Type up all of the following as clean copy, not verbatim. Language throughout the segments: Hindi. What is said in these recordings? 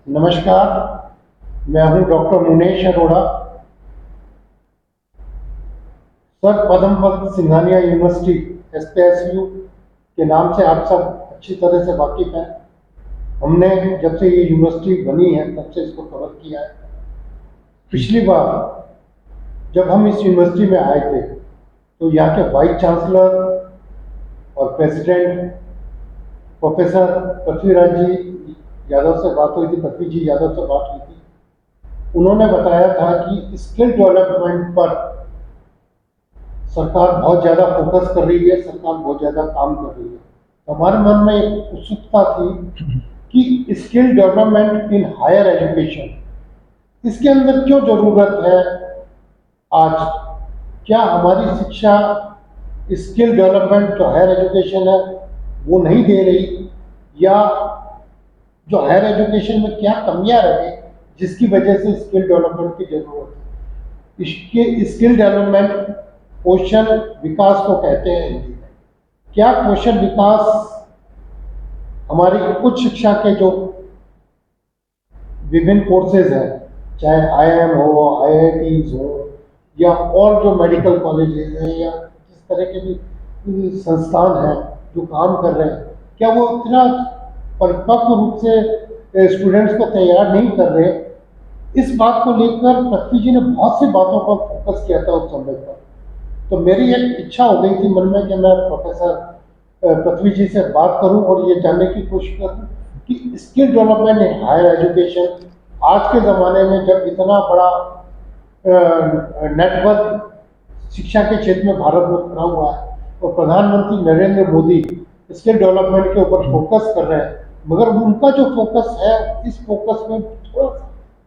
नमस्कार, मैं हूं डॉक्टर मुनेश अरोड़ा। सर पद्म भक्त सिंघानिया यूनिवर्सिटी SPSU के नाम से आप सब अच्छी तरह से वाकिफ हैं। हमने जब से ये यूनिवर्सिटी बनी है तब से इसको कवर किया है। पिछली बार जब हम इस यूनिवर्सिटी में आए थे तो यहाँ के वाइस चांसलर और प्रेसिडेंट प्रोफेसर पृथ्वीराज जी यादव से बात हुई थी, पृथ्वी जी यादव से बात हुई थी। उन्होंने बताया था कि स्किल डेवलपमेंट पर सरकार बहुत ज़्यादा फोकस कर रही है, सरकार बहुत ज़्यादा काम कर रही है। तो हमारे मन में एक उत्सुकता थी कि skill development in higher education इसके अंदर क्यों ज़रूरत है आज। क्या हमारी शिक्षा स्किल डेवलपमेंट जो हायर एजुकेशन है वो नहीं दे रही, या जो हायर एजुकेशन में क्या कमियां रहे जिसकी वजह से स्किल डेवलपमेंट की जरूरत है। इसके स्किल डेवलपमेंट कौशल विकास को कहते हैं हिंदी में। क्या कौशल विकास हमारी उच्च शिक्षा के जो विभिन्न कोर्सेज हैं, चाहे IIM हो, IITs हो, या और जो मेडिकल कॉलेजेस हैं, या जिस तरह के भी संस्थान हैं जो काम कर रहे हैं, क्या वो इतना परिपक्व रूप से स्टूडेंट्स को तैयार नहीं कर रहे। इस बात को लेकर पृथ्वी जी ने बहुत सी बातों पर फोकस किया था उस समय पर। तो मेरी एक इच्छा हो गई थी मन में कि मैं प्रोफेसर पृथ्वी जी से बात करूं और ये जानने की कोशिश करूं कि skill development in higher education आज के ज़माने में जब इतना बड़ा नेटवर्क शिक्षा के क्षेत्र में भारत में खड़ा हुआ है और प्रधानमंत्री नरेंद्र मोदी स्किल डेवलपमेंट के ऊपर फोकस कर रहे हैं, मगर उनका जो फोकस है इस फोकस में थोड़ा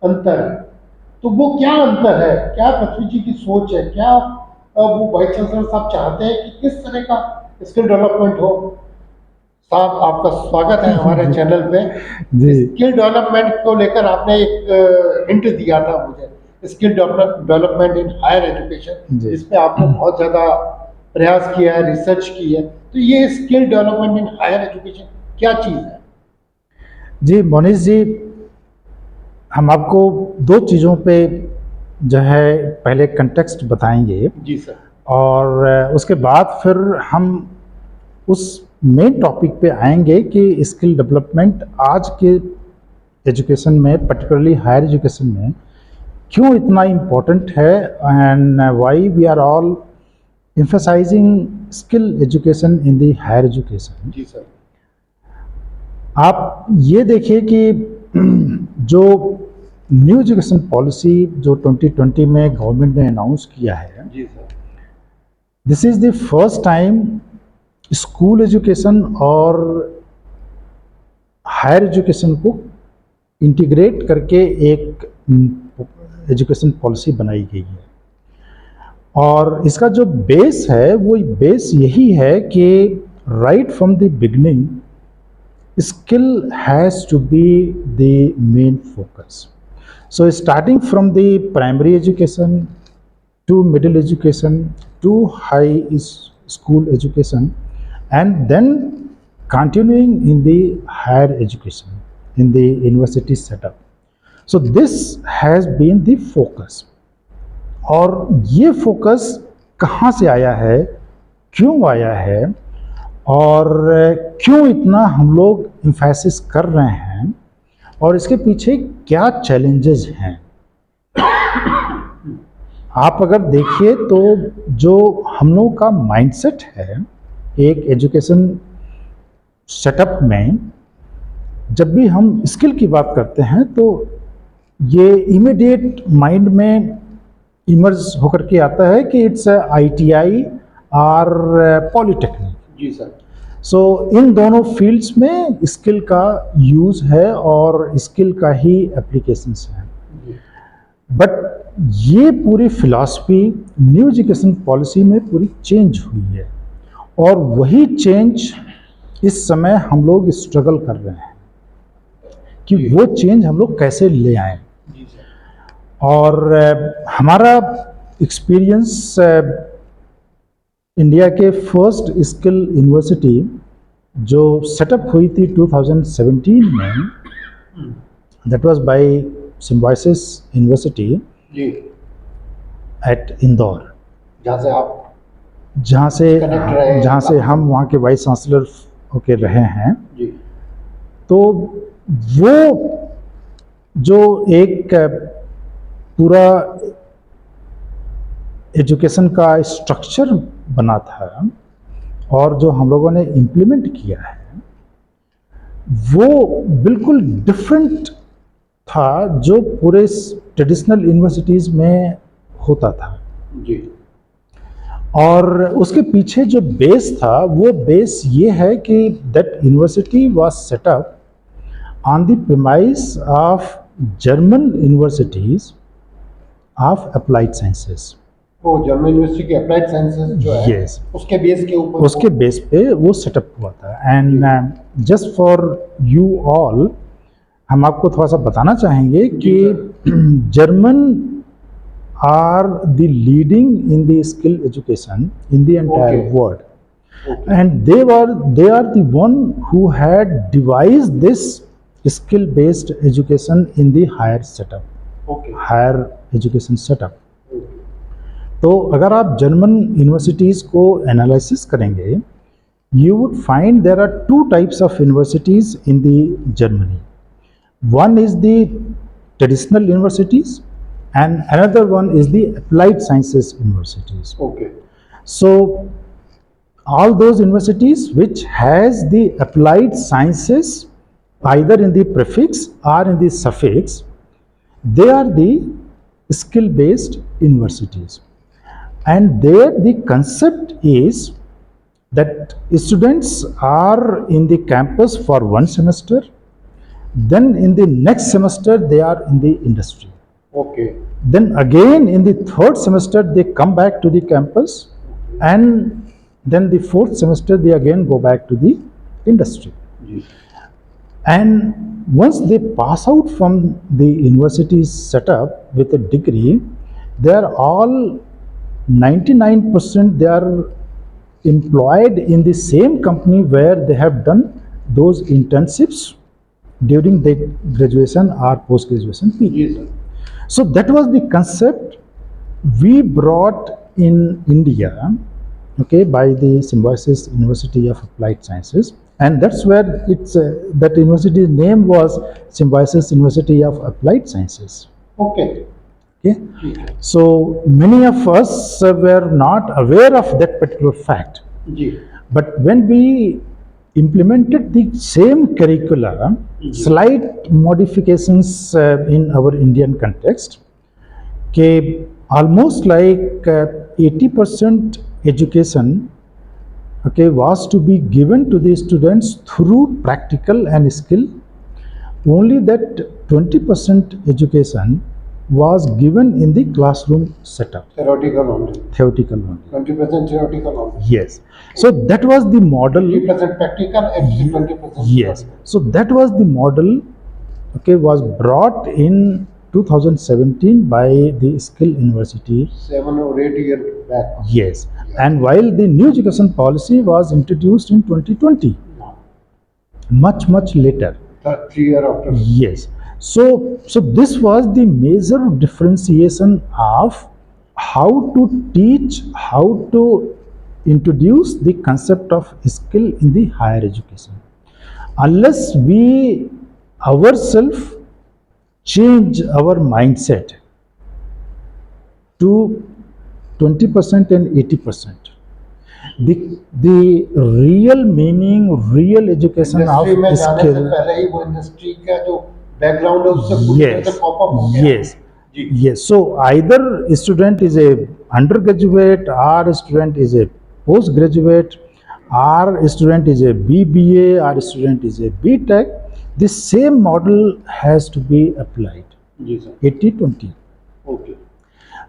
अंतर है। तो वो क्या अंतर है, क्या पृथ्वी जी की सोच है, क्या वो वाइस चांसलर साहब चाहते हैं कि किस तरह का स्किल डेवलपमेंट हो। साहब आपका स्वागत है हमारे चैनल पे। स्किल डेवलपमेंट को लेकर आपने एक हिंट दिया था मुझे, skill development in higher education, जिस पे आपने बहुत ज़्यादा प्रयास किया है, रिसर्च की है। तो ये skill development in higher education क्या चीज़ है? जी मोनिश जी, हम आपको दो चीज़ों पे जो है पहले कंटेक्स्ट बताएंगे जी सर। और उसके बाद फिर हम उस मेन टॉपिक पे आएंगे कि स्किल डेवलपमेंट आज के एजुकेशन में, पर्टिकुलरली हायर एजुकेशन में, क्यों इतना इम्पोर्टेंट है and why we are all emphasizing skill education in the higher education। Ji sir. आप ये देखिए कि जो न्यू एजुकेशन पॉलिसी जो 2020 में गवर्नमेंट ने अनाउंस किया है, जी sir, this is the first time school education और हायर एजुकेशन को इंटीग्रेट करके एक एजुकेशन पॉलिसी बनाई गई है। और इसका जो बेस है वो बेस यही है कि right from the beginning skill has to be the main focus. So starting from the primary education to middle education to high school education, and then continuing in the higher education in the university setup. So this has been the focus. और ये फोकस कहाँ से आया है, क्यों आया है, और क्यों इतना हम लोग एम्फेसिस कर रहे हैं, और इसके पीछे क्या चैलेंजेस हैं। आप अगर देखिए तो जो हम लोग का माइंडसेट है एक एजुकेशन सेटअप में, जब भी हम स्किल की बात करते हैं तो ये इमीडिएट माइंड में इमर्ज होकर के आता है कि इट्स ITI और पॉलिटेक्निक। जी सर। सो इन दोनों फील्ड्स में स्किल का यूज़ है और स्किल का ही एप्लीकेशंस हैं। बट ये पूरी फिलॉसफी न्यू एजुकेशन पॉलिसी में पूरी चेंज हुई है, और वही चेंज इस समय हम लोग स्ट्रगल कर रहे हैं कि वो चेंज हम लोग कैसे ले आएं। और हमारा एक्सपीरियंस इंडिया के फर्स्ट स्किल यूनिवर्सिटी जो सेटअप हुई थी 2017 में, That was by Symbiosis University ji, at Indore, जहाँ से आप जहाँ से Connect रहे, जहाँ से हम वहाँ के वाइस चांसलर होके रहे हैं। जी, तो वो जो एक पूरा एजुकेशन का स्ट्रक्चर बना था और जो हम लोगों ने इम्प्लीमेंट किया है, वो बिल्कुल डिफरेंट था जो पूरे ट्रेडिशनल यूनिवर्सिटीज़ में होता था। जी, और उसके पीछे जो बेस था, वो बेस ये है कि that university was set up on the premise of German universities of applied sciences. वो जर्मन यूनिवर्सिटी की अप्लाइड साइंसेज जो है, Yes. उसके बेस के ऊपर उसके बेस पे वो सेटअप हुआ था। And just for you all, हम आपको थोड़ा सा बताना चाहेंगे कि German are the leading in the skill education in the entire Okay. World, Okay. and they are the one who had devised this skill based education in the higher setup, okay, higher education setup. Okay, तो अगर आप जर्मन यूनिवर्सिटीज़ को एनालिसिस करेंगे, you would find there are two types of universities in the Germany. One is the traditional universities and another one is the applied sciences universities. Okay, So all those universities which has the applied sciences either in the prefix or in the suffix, they are the skill based universities. And there the concept is that students are in the campus for one semester, then in the next semester they are in the industry, okay, then again in the third semester they come back to the campus, and then the fourth semester they again go back to the industry. Ji, And once they pass out from the university's setup with a degree, they are all 99% they are employed in the same company where they have done those internships during the graduation or post graduation period. Ji sir, So that was the concept we brought in India, okay, by the Symbiosis University of Applied Sciences, and that's where it's that university's name was Symbiosis University of Applied Sciences. Okay, Okay, ठीक है, so many of us were not aware of that particular fact, ji, but when we implemented the same curricula, slight modifications in our Indian context, okay, almost like 80% education, okay, was to be given to the students through practical and skill. Only that 20% education was given in the classroom setup, theoretical only, theoretical only. 20% theoretical only, Yes. So that was the model. 80% practical and 20% Yes. So that was the model, okay, was brought in 2017 by the Skill University. 7 or 8 years back. Yes. And while the new education policy was introduced in 2020, much later. 3 years after. Yes. So this was the major differentiation of how to teach, how to introduce the concept of skill in the higher education. Unless we ourselves change our mindset to 20% and 80%, the real meaning, real education industry में of जाने से skill. पहले ही वो इंडस्ट्री का जो बैकग्राउंड है उससे पूरी तरह से Yes, पॉप अप हो गया. yes, ji, yes. So either a student is a undergraduate, or a student is a postgraduate, or a student is a BBA, or a student is a BTech. The same model has to be applied, ji sir, 80-20. Okay,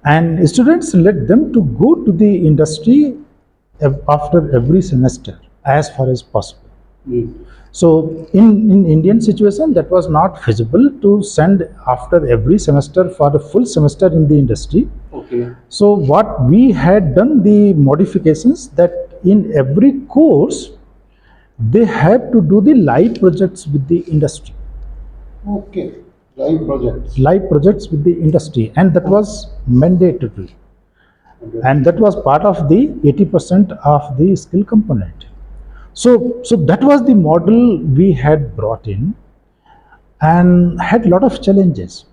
And students let them to go to the industry after every semester as far as possible. Ji, So in Indian situation, that was not feasible to send after every semester for a full semester in the industry. Okay, So what we had done the modifications that in every course they have to do the live projects with the industry. Okay, live projects with the industry, and that was mandatory, and that was part of the 80% of the skill component. So that was the model we had brought in and had lot of challenges.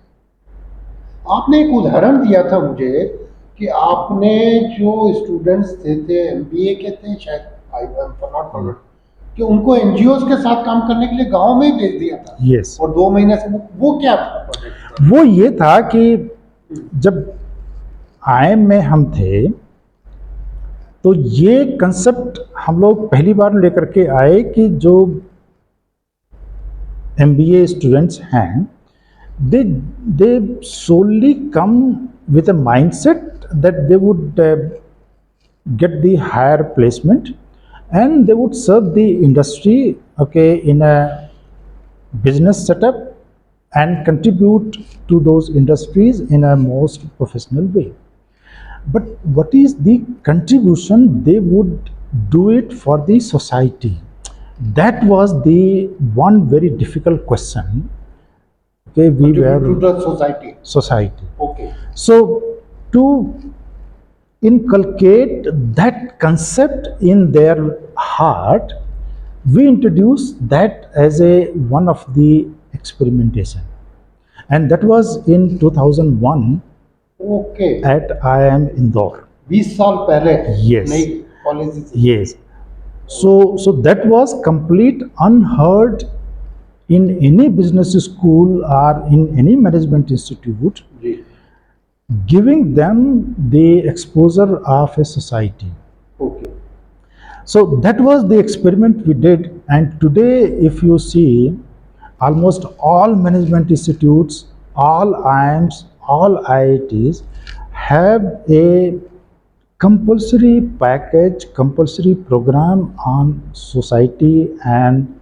आपने एक उदाहरण दिया था मुझे कि आपने जो स्टूडेंट्स थे एमबीए के थे शायद, आई एम नॉट फॉरगॉट, कि उनको एनजीओज के साथ काम करने के लिए गांव में ही भेज दिया था। Yes. और 2 महीने से वो क्या था प्रोजेक्ट? वो ये था कि जब आईएम में हम थे तो ये कंसेप्ट हम लोग पहली बार लेकर के आए कि जो एमबीए स्टूडेंट्स हैं they solely come with a mindset that they would get the higher placement and they would serve the industry, okay, in a business setup and contribute to those industries in a most professional way. But what is the contribution they would do it for the society? That was the one very difficult question. Okay, we to were the society. society. Okay. So to inculcate that concept in their heart, we introduced that as a one of the experimentation, and that was in 2001 Okay. at IIM Indore. 20 साल पहले Yes. नई पॉलिसी थी। Yes. So that was complete unheard in any business school or in any management institute, ji. giving them the exposure of a society. Okay. So that was the experiment we did, and today if you see, almost all management institutes, all IIMs, all IITs have a compulsory package, compulsory program on society and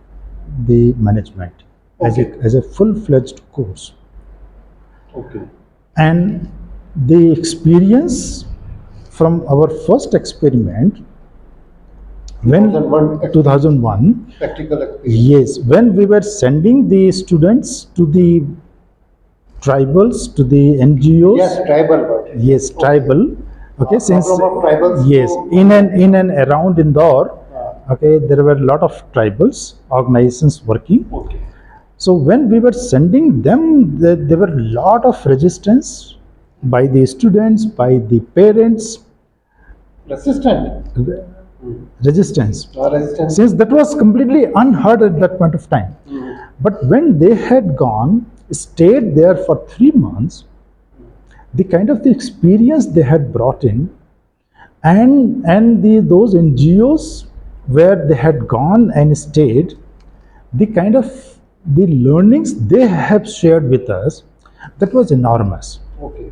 the management Okay. as a full-fledged course. Okay. And the experience from our first experiment when 2001, practical experience. yes, when we were sending the students to the tribals, to the NGOs. Yes, tribal word. Yes, tribal. Okay, since problem of tribals yes, to- in and around Indore, okay, there were a lot of tribals organizations working. Okay. So when we were sending them, there were a lot of resistance by the students, by the parents. Resistant. Resistance, Resistance. since that was completely unheard at that point of time. But when they had gone, stayed there for 3 months, the kind of the experience they had brought in, and those NGOs where they had gone and stayed, the kind of the learnings they have shared with us, that was enormous. Okay.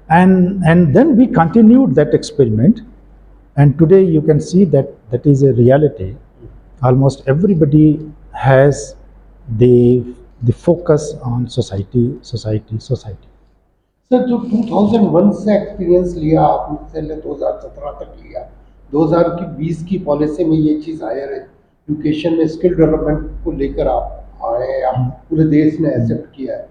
And then we continued that experiment, and today you can see that that is a reality. Almost everybody has the focus on society. Sir जो 2001 से एक्सपीरियंस लिया आपने से 2017 तक लिया, 2000 की 20 की पॉलिसी में ये चीज़ हायर एजुकेशन में स्किल डेवलपमेंट को लेकर आप आए, आप पूरे देश ने एक्सेप्ट किया है,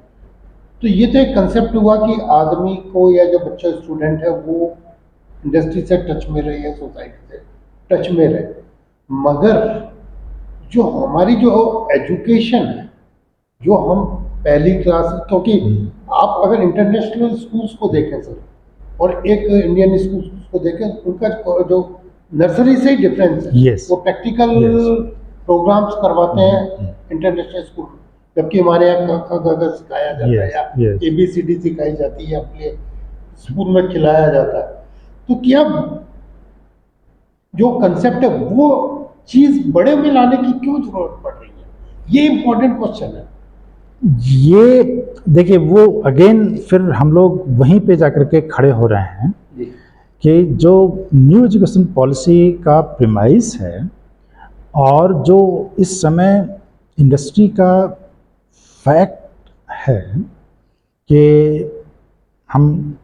तो ये तो एक कंसेप्ट हुआ कि आदमी को या जो बच्चा स्टूडेंट है वो इंडस्ट्री से टच में रहे या सोसाइटी से टच में रहे, मगर जो हमारी जो एजुकेशन है, जो हम पहली क्लास, क्योंकि आप अगर इंटरनेशनल स्कूल्स को देखें सर और एक इंडियन स्कूल्स को देखें, उनका जो नर्सरी से ही डिफरेंस है। Yes. वो प्रैक्टिकल Yes. प्रोग्राम्स करवाते हैं इंटरनेशनल स्कूल, जबकि हमारे यहाँ क ख ग सिखाया जाता है Yes, या yes. ABCD सिखाई जाती है, अपने स्कूल में खिलाया जाता है। तो क्या जो कंसेप्ट है वो चीज़ बड़े में लाने की क्यों जरूरत पड़ रही है, ये इम्पोर्टेंट क्वेश्चन है। ये देखिए, वो अगेन फिर हम लोग वहीं पे जाकर के खड़े हो रहे हैं जी। कि जो न्यू एजुकेशन पॉलिसी का प्रीमाइस है और जो इस समय इंडस्ट्री का फैक्ट है कि हम,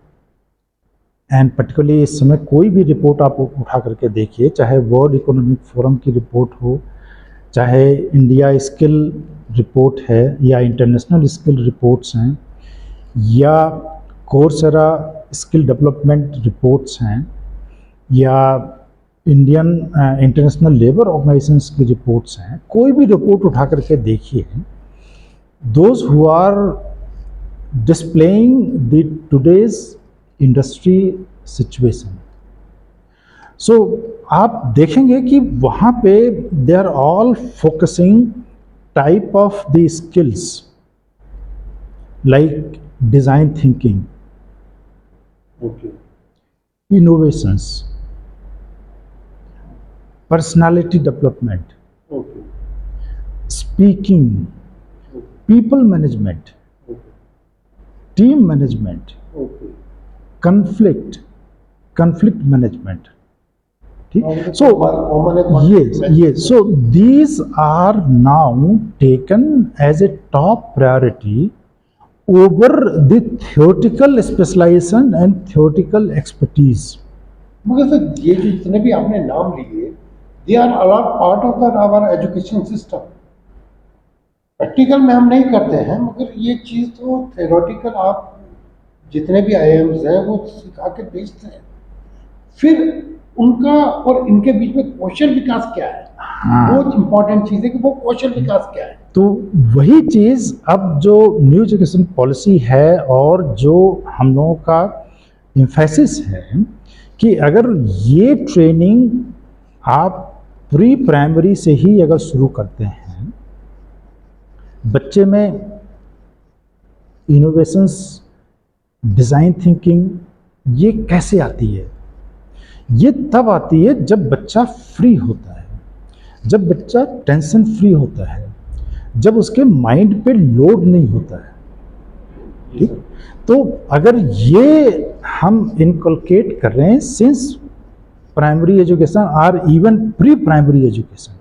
एंड पर्टिकुलरली इस समय कोई भी रिपोर्ट आप उठा करके देखिए, चाहे वर्ल्ड इकोनॉमिक फोरम की रिपोर्ट हो, चाहे इंडिया स्किल रिपोर्ट है या इंटरनेशनल स्किल रिपोर्ट्स हैं या कोर्सेरा स्किल डेवलपमेंट रिपोर्ट्स हैं या इंडियन इंटरनेशनल लेबर ऑर्गेनाइजेशंस की रिपोर्ट्स हैं, कोई भी रिपोर्ट उठा करके देखिए, those who are displaying the today's industry situation, so आप देखेंगे कि वहाँ पे they are all focusing type of the skills like design thinking, innovations, personality development, speaking, people management, team management, conflict management. So yes, so these are now taken as a top priority over the theoretical specialization and theoretical expertise. मगर सर ये जो जितने भी आपने नाम लिए, they are all part of our education system. Practical में हम नहीं करते हैं, मगर ये चीज़ तो थ्योरेटिकल आप जितने भी आईएम्स हैं वो सिखा के भेजते हैं। फिर उनका और इनके बीच में कौशल विकास क्या है? बहुत इंपॉर्टेंट चीज़ है कि वो कौशल विकास क्या है। तो वही चीज़ अब जो न्यू एजुकेशन पॉलिसी है और जो हम लोगों का एम्फेसिस है कि अगर ये ट्रेनिंग आप प्री प्राइमरी से ही अगर शुरू करते हैं, बच्चे में इनोवेशंस, डिज़ाइन थिंकिंग ये कैसे आती है? ये तब आती है जब बच्चा फ्री होता है, जब बच्चा टेंशन फ्री होता है, जब उसके माइंड पे लोड नहीं होता है। ठीक, तो अगर ये हम इनकलकेट कर रहे हैं सिंस प्राइमरी एजुकेशन और इवन प्री प्राइमरी एजुकेशन,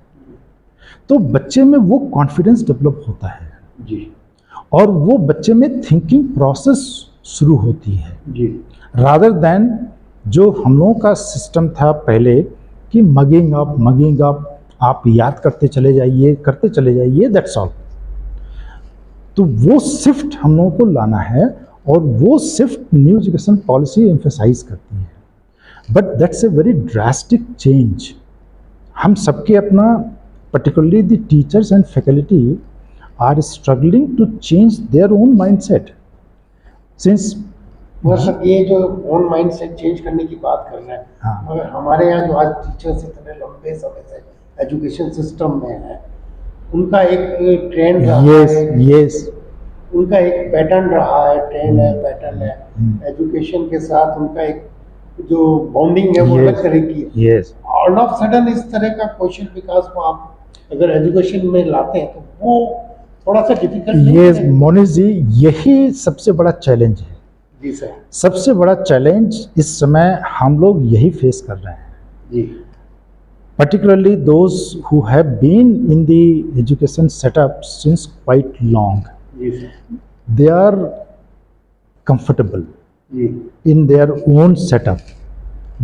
तो बच्चे में वो कॉन्फिडेंस डेवलप होता है जी, और वो बच्चे में थिंकिंग प्रोसेस शुरू होती है जी, रादर देन जो हम लोगों का सिस्टम था पहले कि मगिंग अप आप याद करते चले जाइए, दैट्स ऑल। तो वो शिफ्ट हम लोगों को लाना है और वो shift new education policy emphasise करती है, but that's a very drastic change. हम सबके अपना particularly the teachers and faculty are struggling to change their own mindset since मगर सर ये जो ओन माइंड सेट चेंज करने की बात कर रहे हैं, हाँ। मगर हमारे यहाँ जो आज टीचर्स इतने लंबे समय से एजुकेशन सिस्टम में है, उनका एक ट्रेंड रहा है, यस उनका एक पैटर्न रहा है, ट्रेंड है, पैटर्न है, एजुकेशन के साथ उनका एक जो बॉन्डिंग है वो अलग तरह की है। यस ऑल ऑफ सडन इस तरह का कौशल विकास को आप अगर एजुकेशन में लाते हैं तो वो थोड़ा सा डिफिकल्ट यस मोनिश जी, यही सबसे बड़ा चैलेंज है। जी सर, सबसे बड़ा चैलेंज इस समय हम लोग यही फेस कर रहे हैं, जी, particularly those who have been in the education setup since quite long. Ji sir, They are comfortable ji, in their own setup.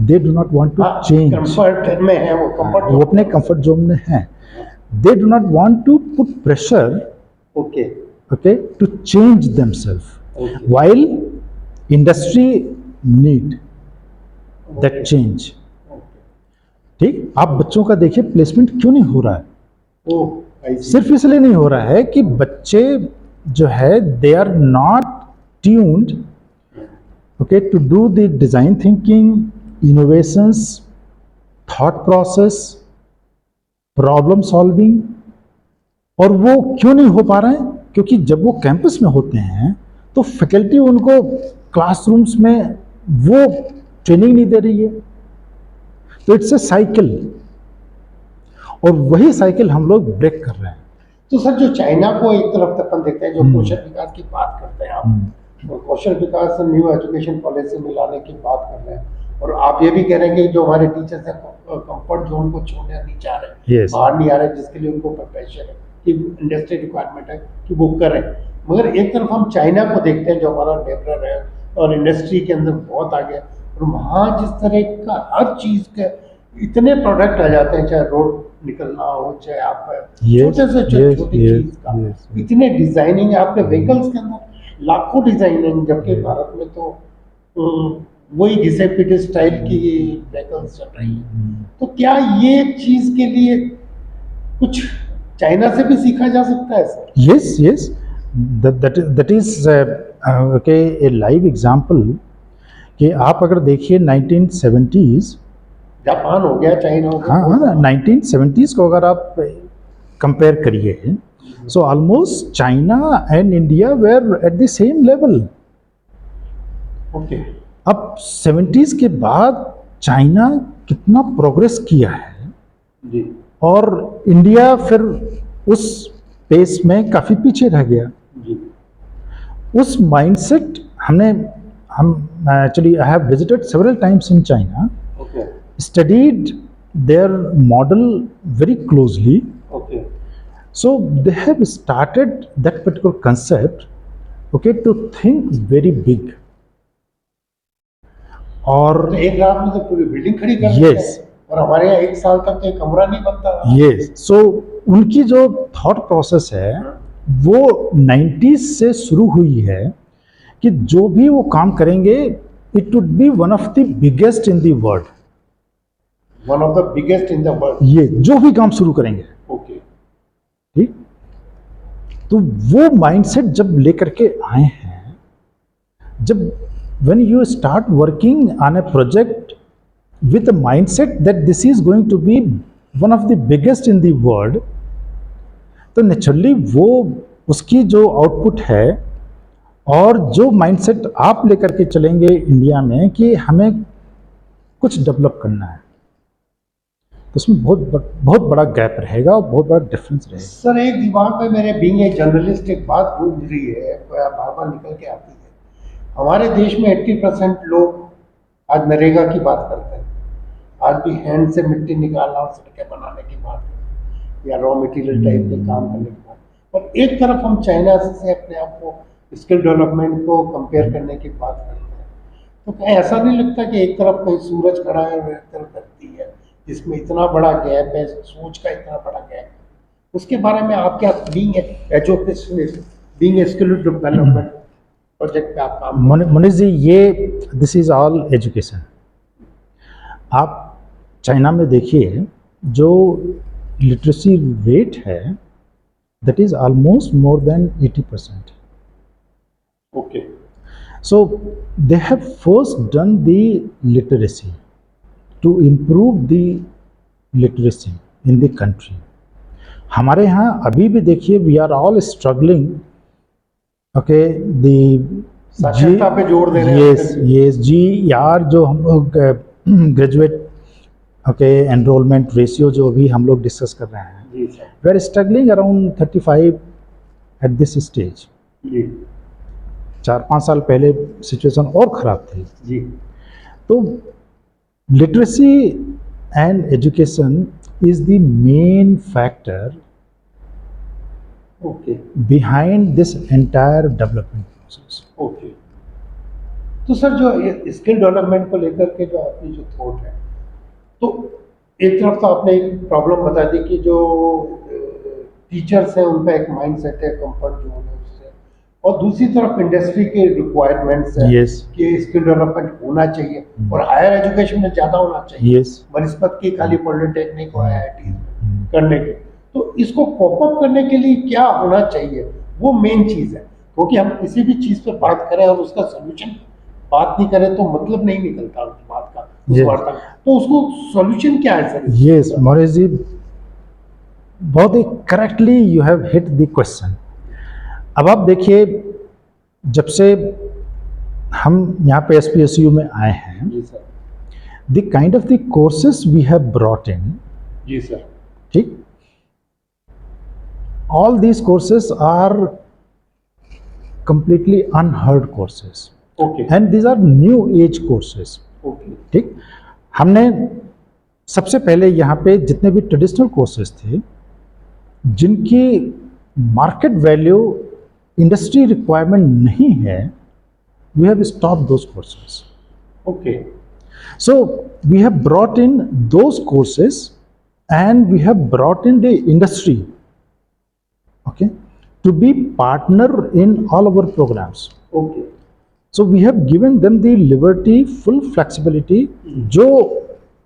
They do not want to change. Comfort में है, वो कंफर्ट वो अपने कंफर्ट जोन में हैं. They do not want to put pressure, okay, okay, to change themselves. Okay, While industry need that change. ठीक, आप बच्चों का देखिए प्लेसमेंट क्यों नहीं हो रहा है? ओह, सिर्फ इसलिए नहीं हो रहा है कि बच्चे जो है they are not tuned okay to do the design thinking, innovations, thought process, problem solving. और वो क्यों नहीं हो पा रहे हैं? क्योंकि जब वो कैंपस में होते हैं तो फैकल्टी उनको क्लासरूम्स में वो ट्रेनिंग नहीं दे रही है। तो इट्स ए साइकिल, और वही साइकिल हम लोग ब्रेक कर रहे हैं। तो सर जो चाइना को एक तरफ अपन देखते हैं, जो कौशल विकास की बात करते हैं आप, और कौशल विकास न्यू एजुकेशन पॉलिसी में लाने की बात कर रहे हैं, और आप ये भी कह रहे हैं कि जो हमारे टीचर्स हैं कंफर्ट जोन को छोड़ने नहीं चाह रहे, Yes. बाहर नहीं आ रहे, जिसके लिए उनको प्रिपरेशन है कि इंडस्ट्री रिक्वायरमेंट है कि वो करें। मगर एक तरफ हम चाइना को देखते हैं जो हमारा नेबर है और इंडस्ट्री के अंदर बहुत आगे है, और वहाँ जिस तरह का हर चीज़ के इतने प्रोडक्ट आ जाते हैं, चाहे रोड निकलना हो, चाहे आप Yes, छोटे से yes, छोटी yes, चीज का, yes, yes. इतने डिजाइनिंग आपके व्हीकल्स के अंदर लाखों डिजाइनिंग, जबकि भारत में तो वही घिसे पिटे स्टाइल की व्हीकल्स चल रही है। तो क्या ये चीज के लिए कुछ चाइना से भी सीखा जा सकता है sir? Yes, yes. That is okay, a live example कि आप अगर देखिए 1970s, जापान हो गया, चाइना हो गया, हाँ हाँ 1970s को अगर आप कंपेयर करिए, so almost China and India were at the same level. Okay. अब 70s के बाद चाइना कितना प्रोग्रेस किया है जी और इंडिया फिर उस पेस में काफ़ी पीछे रह गया। जी उस माइंडसेट हम actually I have visited several times in China, okay studied their model very closely. Okay So they have started that particular concept, okay, to think very big. तो और एक रात में तो पूरी बिल्डिंग खड़ी कर देते Yes. हैं, और हमारे यहाँ एक साल तक तो एक कमरा नहीं बनता था। yes, so उनकी जो thought process है वो 90s से शुरू हुई है कि जो भी वो काम करेंगे it would be one of the biggest in the world. One of the biggest in the world. ये जो भी काम शुरू करेंगे, ओके ठीक, तो वो माइंडसेट जब लेकर के आए हैं, जब when you start working on a project with a mindset that this is going to be one of the biggest in the world, तो नेचुरली वो उसकी जो आउटपुट है और जो माइंडसेट आप लेकर के चलेंगे इंडिया में कि हमें कुछ डेवलप करना है, तो उसमें बहुत बड़ा गैप रहेगा और बहुत बड़ा डिफरेंस रहेगा। सर, एक दिमाग में मेरे बीइंग ए जर्नलिस्ट एक बात गूंज रही है, बार बार निकल के आती है। हमारे देश में 80% लोग आज नरेगा की बात करते हैं, आज भी हैंड से मिट्टी निकालना और सड़कें बनाने की बात करते हैं, या रॉ मटेरियल टाइप के काम करने की बात। और एक तरफ हम चाइना से अपने आप को स्किल डेवलपमेंट को कंपेयर करने की बात करते हैं, तो क्या ऐसा नहीं लगता कि एक तरफ कहीं सूरज खड़ा है और एक तरफ धरती है, जिसमें इतना बड़ा गैप है, सोच का इतना बड़ा गैप है? उसके बारे में आप क्या, being educationist, being a skill development project पे आप काम? मनीष जी, ये दिस इज ऑल एजुकेशन। आप चाइना में देखिए जो लिटरेसी रेट है that is almost more than 80%। Okay So they have first done the literacy to improve the literacy in the country. हमारे यहाँ अभी भी देखिए we are all struggling, okay, साक्षरता पे जोर दे रहे हैं। यस यस जी यार, जो हम लोग ग्रेजुएट ओके एनरोलमेंट रेशियो जो अभी हम लोग डिस्कस कर रहे हैं, जी sir. We are struggling around 35 at this stage. जी 4-5 साल पहले सिचुएशन और ख़राब थी। जी तो literacy and education is the main factor okay behind this entire development process. Okay. तो सर, जो ये स्किल डेवलपमेंट को लेकर के जो आपकी जो थॉट है, तो एक तरफ तो आपने एक प्रॉब्लम बता दी कि जो टीचर्स हैं उनका एक माइंडसेट है, कंफर्ट जोन है उससे, और दूसरी तरफ इंडस्ट्री के रिक्वायरमेंट्स है Yes. कि स्किल डेवलपमेंट होना चाहिए और हायर एजुकेशन में ज़्यादा होना चाहिए, यस बनस्पत की खाली पॉलिटेक्निक और IIT करने के। तो इसको कॉप अप करने के लिए क्या होना चाहिए, वो मेन चीज़ है। क्योंकि हम किसी भी चीज़ पे बात करें और उसका सोल्यूशन बात नहीं करें तो मतलब नहीं निकलता उस बात का, उस Yes. वार्ता का। तो उसको सोल्यूशन क्या है सर? यस मोरेश जी, बहुत ही correctly you have hit the question. अब आप देखिए, जब से हम यहाँ पे SPSU में आए हैं, जी sir. The kind of the courses we have brought in, जी सर। ठीक, all these courses are completely unheard courses okay and these are new age courses। Okay ठीक, हमने सबसे पहले यहाँ पे जितने भी ट्रेडिशनल कोर्सेज थे जिनकी मार्केट वैल्यू इंडस्ट्री रिक्वायरमेंट नहीं है, we have stop those courses. Okay So we have brought in those courses and we have brought in the industry, okay, to be partner in all our programs. Okay So we have given them the liberty, full flexibility. जो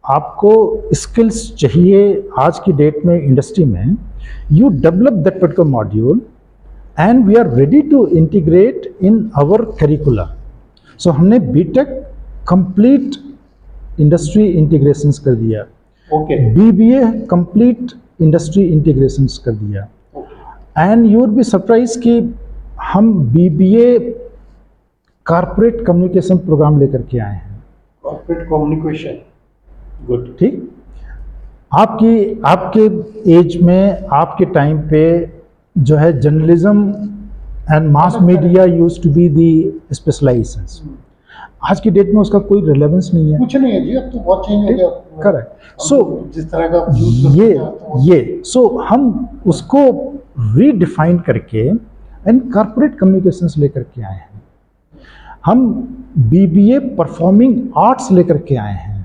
आपको skills चाहिए आज की डेट में इंडस्ट्री में, you develop that particular module and we are ready to integrate in our curricula. So हमने BTech complete industry integrations कर दिया, okay BBA complete industry integrations कर दिया, and you would be surprised कि हम BBA कॉर्पोरेट कम्युनिकेशन प्रोग्राम लेकर के आए हैं। कॉर्पोरेट कम्युनिकेशन गुड ठीक, आपके एज में, आपके टाइम पे जो है journalism and mass media used to be the specialisations. आज की डेट में उसका कोई रिलेवेंस नहीं है। कुछ नहीं है जी, अब तो बहुत चेंज हो गया। करेक्ट। सो जिस तरह का यूज करते हैं तो ये सो हम उसको रीडिफाइन करके एंड कॉर्पोरेट कम्युनिकेशंस लेकर के आए हैं। हम बीबीए परफॉर्मिंग आर्ट्स लेकर के आए हैं।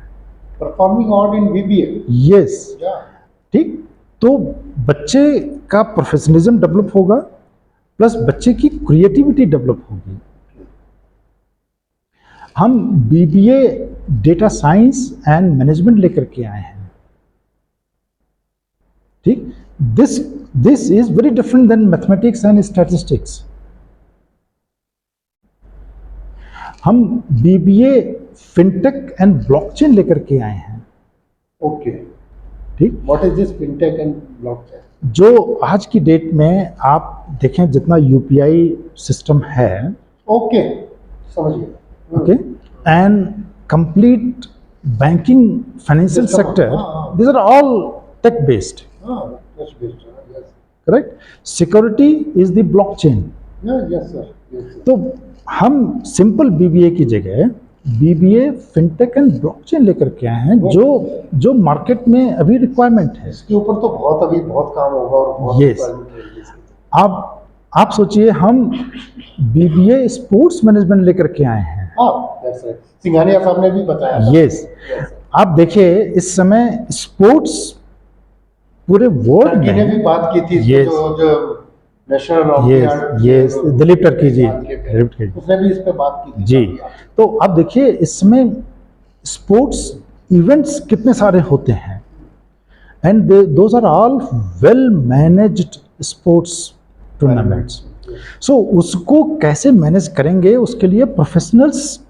Performing art in BBA, yes, ठीक। तो बच्चे का प्रोफेशनलिज्म डेवलप होगा, प्लस बच्चे की क्रिएटिविटी डेवलप होगी। हम BBA data science and management लेकर के आए हैं। ठीक, this is very different than mathematics and statistics. हम बीबीए फिनटेक एंड ब्लॉकचेन लेकर के आए हैं। ओके, ठीक। What is this fintech and blockchain? जो आज की डेट में आप देखें जितना यूपीआई सिस्टम है, ओके समझ गया। Okay, and complete banking financial System, sector, हाँ। This are all tech based, हाँ, that's based, yes. Correct. Security is the blockchain. Yeah, yes sir, yes sir. तो हम सिंपल बीबीए की जगह बीबीए फिनटेक एंड ब्लॉकचेन लेकर के आए हैं, जो मार्केट में अभी रिक्वायरमेंट है। इसके ऊपर तो अभी बहुत काम होगा और बहुत Yes. requirement रहेगी इसकी। आप सोचिए, हम बीबीए स्पोर्ट्स मैनेजमेंट लेकर के आए हैं। हाँ, that's right. सिंघानिया साहब ने भी बताया था। Yes, Yes, sir. आप देखिए इस समय स्पोर्ट्स पूरे वर्ल्ड टर्की ने भी में, बात की थी, Yes. जो नेशनल यस, दिलीप टर्की जी, दिलीप टर्की उसने भी इस पे बात की थी जी। काफी। तो अब देखिए इस समय स्पोर्ट्स इवेंट्स कितने सारे होते हैं, and those are all well managed sports tournaments. So उसको कैसे मैनेज करेंगे, उसके लिए प्रोफेशनल्स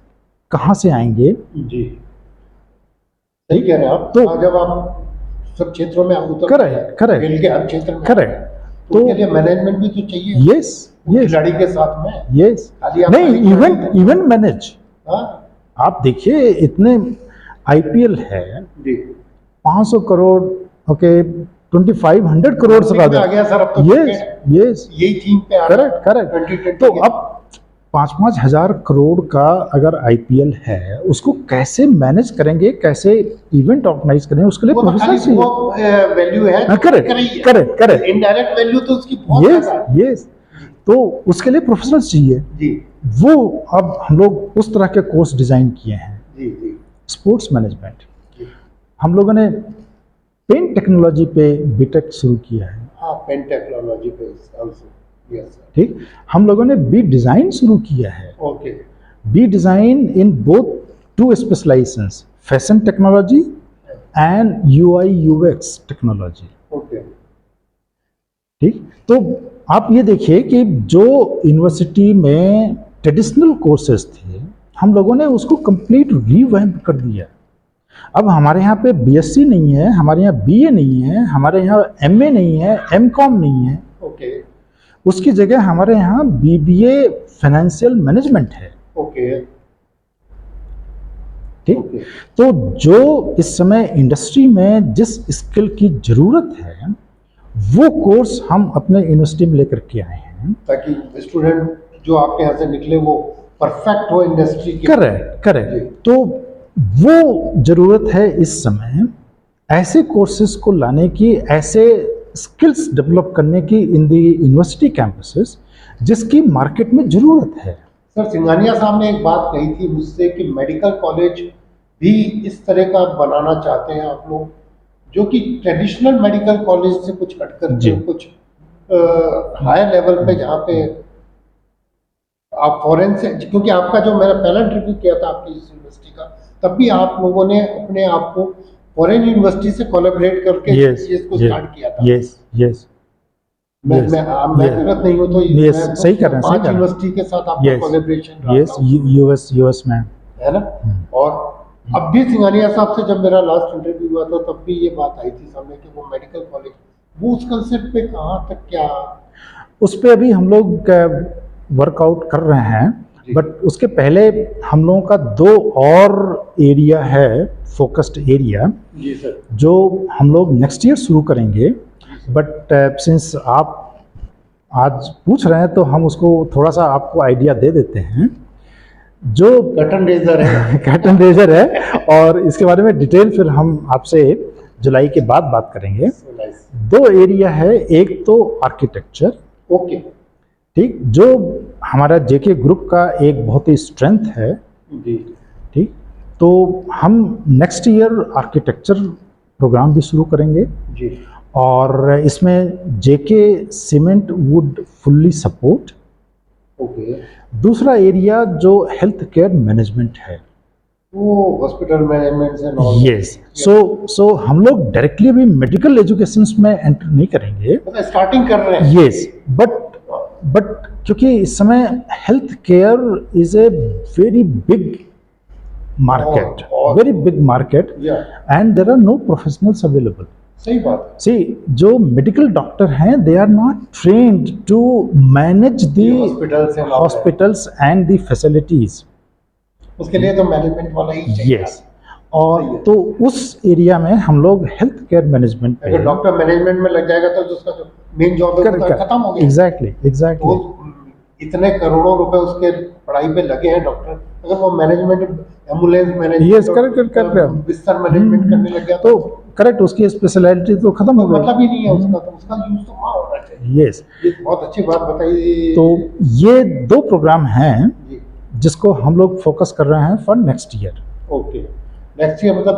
कहाँ से आएंगे? जी, सही कह रहे हैं आप। तो- हाँ, जब आप सब क्षेत्रों में उतर करेक्ट, करेक्ट, खेल के हर क्षेत्र में, करेक्ट। तो उसके लिए मैनेजमेंट भी तो चाहिए। यस, यस, खिलाड़ी के साथ में यस। खाली आप नहीं, खाली खिलाड़ी इवेंट मैनेज। हाँ आप देखिए इतने आईपीएल है, जी, 500 करोड़, ओके, 2500 करोड़ से में आ गया सर अब तो। यस, यस, यही थीम पे आ रहा है। Correct, correct. 2020 तो के। अब 5-5 हजार करोड़ का अगर आईपीएल है, उसको कैसे मैनेज करेंगे, कैसे इवेंट ऑर्गेनाइज करेंगे, उसके लिए वो तो खाली प्रोफेशनल वो वैल्यू है, correct, correct, correct. Indirect value तो उसकी बहुत यस, ज्यादा है। यस। तो उसके लिए प्रोफेशनल्स चाहिए। जी वो अब हम लोग उस तरह के कोर्स डिजाइन किए हैं। जी जी स्पोर्ट्स मैनेजमेंट, जी। हम लोगों ने पेन टेक्नोलॉजी पे बीटेक शुरू किया है। हाँ, पेन टेक्नोलॉजी पे आल्सो, यस सर। ठीक, हम लोगों ने बी डिजाइन शुरू किया है। Okay, B design in both two specialisations, fashion technology and UI UX technology. Okay, ठीक, तो आप ये देखिए कि जो यूनिवर्सिटी में ट्रेडिशनल कोर्सेज थे, हम लोगों ने उसको कंप्लीट रीवैम्प कर दिया। अब हमारे यहाँ पे बीएससी नहीं है, हमारे यहाँ बीए नहीं है, हमारे यहाँ एमए नहीं है, एमकॉम नहीं है। ओके, उसकी जगह हमारे यहाँ बीबीए फाइनेंशियल मैनेजमेंट है। ओके, ठीक, ओके। तो जो इस समय इंडस्ट्री में जिस स्किल की जरूरत है, वो कोर्स हम अपने यूनिवर्सिटी में लेकर के आए हैं। ताकि स्टूडेंट जो आपके यहाँ से निकले वो परफेक्ट हो इंडस्ट्री के। Correct, correct. तो वो जरूरत है इस समय ऐसे कोर्सेज को लाने की, ऐसे स्किल्स डेवलप करने की इन दी यूनिवर्सिटी कैंपसेस, जिसकी मार्केट में जरूरत है। सर, सिंघानिया साहब ने एक बात कही थी मुझसे कि मेडिकल कॉलेज भी इस तरह का बनाना चाहते हैं आप लोग, जो कि ट्रेडिशनल मेडिकल कॉलेज से कुछ हट कर जी। के कुछ हायर लेवल पे, जहाँ पे आप फॉरेन से, क्योंकि आपका जो मैंने पहला इंटरव्यू किया था आपकी इस यूनिवर्सिटी का, तब भी आप लोगों ने अपने आप को फॉरेन यूनिवर्सिटी से कोलैबोरेट करके यस इस चीज को यस स्टार्ट किया था। यस यस मैं यस मैं मैं गलत नहीं हूँ तो यस, मैं सही कर रहे हैं, सही 5 कर रहे हैं। यूनिवर्सिटी के साथ आपका यस कोलैबोरेशन रहा यस, था, यूएस में। है ना। और अब भी सिंघानिया साहब से जब मेरा लास्ट इंटरव्यू हुआ था, तब भी ये बात आई थी सामने कि वो मेडिकल कॉलेज, वो उस कंसेप्ट पे कहाँ तक क्या। उस पे अभी हम लोग वर्कआउट कर रहे हैं, जी। बट उसके पहले हम लोगों का 2 और एरिया है, फोकस्ड एरिया, जी सर। जो हम लोग नेक्स्ट ईयर शुरू करेंगे। बट सिंस आप आज पूछ रहे हैं तो हम उसको थोड़ा सा आपको आइडिया दे देते हैं। जो कर्टन रेजर है। कर्टन रेजर है, और इसके बारे में डिटेल फिर हम आपसे जुलाई के बाद बात करेंगे। So nice. 2 एरिया है, एक तो आर्किटेक्चर, ओके। ठीक, जो हमारा जेके ग्रुप का एक बहुत ही स्ट्रेंथ है, जी। ठीक। तो हम नेक्स्ट ईयर आर्किटेक्चर प्रोग्राम भी शुरू करेंगे, जी। और इसमें JK Cement would fully support. Okay. दूसरा एरिया जो हेल्थ केयर मैनेजमेंट है, वो हॉस्पिटल मैनेजमेंट से यस, सो हम लोग डायरेक्टली भी मेडिकल एजुकेशन में एंटर नहीं करेंगे, मतलब स्टार्टिंग कर रहे हैं। यस, बट क्योंकि इस समय health care is a very big market, और- वेरी बिग मार्केट, या and there are no professionals available. सही बात है। सी, जो मेडिकल डॉक्टर हैं, they are not trained to manage the hospitals and all that. Hospitals and the facilities, उसके लिए तो मैनेजमेंट वाला ही चाहिए। यस। और सही है। तो उस एरिया में हम लोग हेल्थ केयर मैनेजमेंट पे, अगर डॉक्टर मैनेजमेंट में लग जाएगा तो उसका जो मेन जॉब है वो तो खत्म हो गया। एग्जैक्टली तो एग्जैक्टली, इतने करोड़ों रुपए उसके पढ़ाई पे लगे हैं डॉक्टर, अगर वो management, ambulance management, Yes, correct. बिस्तर मैनेजमेंट करने लग गया तो करेक्ट, उसकी स्पेशलिटी तो खत्म हो तो मतलब गई। ही नहीं है उसका, तो उसका यूज तो वहाँ होना चाहिए। यस, ये बहुत अच्छी बात बताई। तो ये 2 प्रोग्राम हैं जी। जिसको हम लोग फोकस कर रहे हैं for next year. Okay. Next year मतलब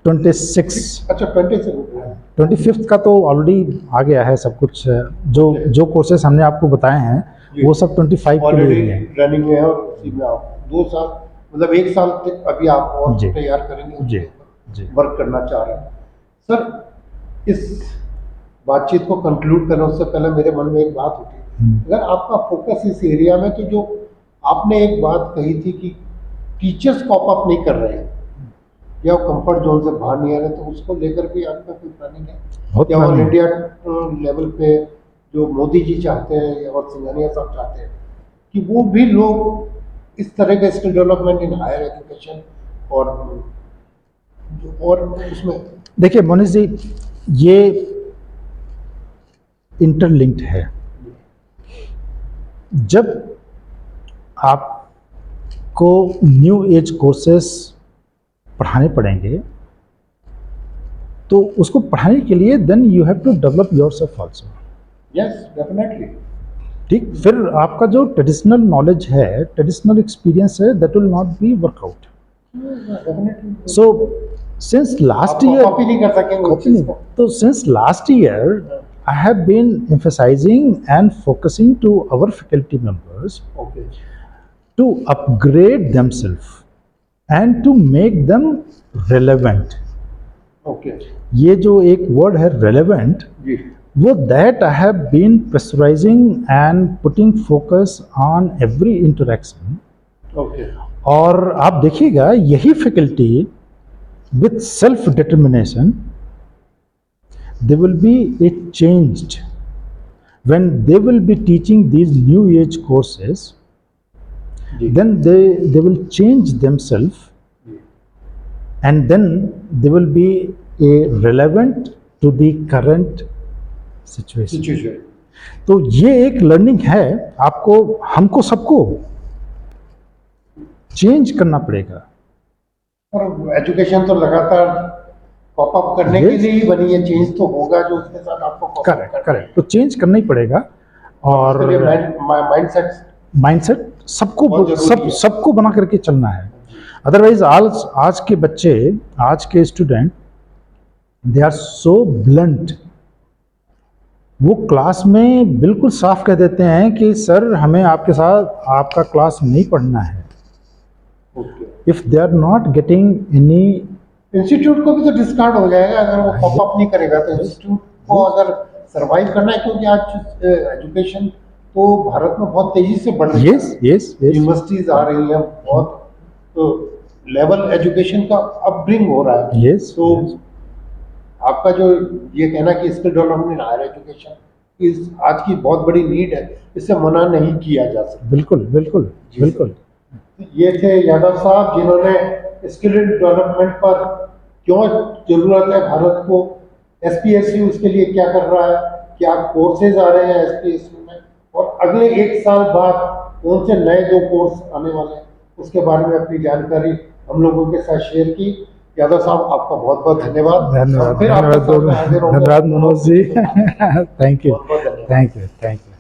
26, अच्छा 20 से हो गया। 25 का तो ऑलरेडी आ गया है सब कुछ, जो कोर्सेज हमने आपको बताए हैं जी। वो सब 25 के लिए ऑलरेडी ही है। रनिंग में है, और उसी में आप 2 साल, मतलब 1 साल तक अभी आप और जी। तैयार करेंगे, जी, जी। वर्क करना चाह रहे हैं। सर, इस बातचीत को कंक्लूड करने उससे पहले मेरे मन में एक बात उठी, अगर आपका फोकस इस एरिया में, तो जो आपने एक बात कही थी कि टीचर्स कॉप अप नहीं कर रहे हैं या कंफर्ट जोन से बाहर नहीं आ रहे, तो उसको लेकर भी आपका कोई प्लानिंग है बहुत या ऑल planning। इंडिया लेवल पे जो मोदी जी चाहते हैं और सिंघानिया साहब चाहते हैं कि वो भी लोग इस तरह के skill development in higher education और उसमें। देखिए मोनिश जी, ये इंटरलिंक्ड है। जब आपको न्यू एज कोर्सेस पढ़ाने पड़ेंगे, तो उसको पढ़ाने के लिए then you have to develop yourself also, yes definitely. ठीक। फिर आपका जो ट्रेडिशनल नॉलेज है, ट्रेडिशनल एक्सपीरियंस है, that will not be workout. Definitely. So since last year, copy नहीं कर सकेंगे उस चीज को। तो since last year I have been emphasizing and focusing to our faculty members okay. to upgrade themselves and to make them relevant. Okay. ये जो एक वर्ड है relevant, जी। वो that I have been pressurizing and putting focus on every interaction. Okay. और आप देखिएगा यही faculty with self determination, they will be changed when they will be teaching these new age courses. Ji. Then they will change themselves, ji. and then they will be a relevant to the current situation. Situation. तो ये एक लर्निंग है, आपको, हमको, सबको चेंज करना पड़ेगा। और एजुकेशन तो लगातार पॉप अप करने के लिए ही बनी है, चेंज तो होगा जो उसके साथ आपको pop up करेक्ट करना करेक्ट, तो चेंज करना ही पड़ेगा। और है। माइंडसेट माइंडसेट सबको बहुत जरूरी है। सबको बना करके चलना है। अदरवाइज आज के बच्चे, आज के student they are so blunt, वो क्लास में बिल्कुल साफ कह देते हैं कि सर हमें आपके साथ आपका क्लास नहीं पढ़ना है। Okay, if they are not getting any, institute को भी तो डिस्कार्ड हो जाएगा अगर वो पॉप अप नहीं करेगा, तो इंस्टीट्यूट को अगर सरवाइव करना है, क्योंकि आज एजुकेशन तो भारत में बहुत तेजी से बढ़ रही है, यस यस यस, यूनिवर्सिटीज आ रही हैं बहुत, तो लेवल एजुकेशन का अपब्रिंग हो रहा है। यस, तो आपका जो ये कहना कि स्किल डेवलपमेंट हायर एजुकेशन इस आज की बहुत बड़ी नीड है, इसे मना नहीं किया जा सकता। बिल्कुल बिल्कुल जी बिल्कुल। ये थे यादव साहब, जिन्होंने स्किल डेवलपमेंट पर क्यों जरूरत है भारत को, एसपीएसयू उसके लिए क्या कर रहा है, क्या कोर्सेज आ रहे हैं एसपीएसयू में, और अगले 1 साल बाद कौन से नए 2 कोर्स आने वाले हैं, उसके बारे में अपनी जानकारी हम लोगों के साथ शेयर की। यादव साहब, आपका बहुत बहुत धन्यवाद। धन्यवाद हम फिर आपके सामने हाजिर होंगे। धन्यवाद मनोज जी, थैंक यू बहुत बहुत धन्यवाद। Thank you thank you.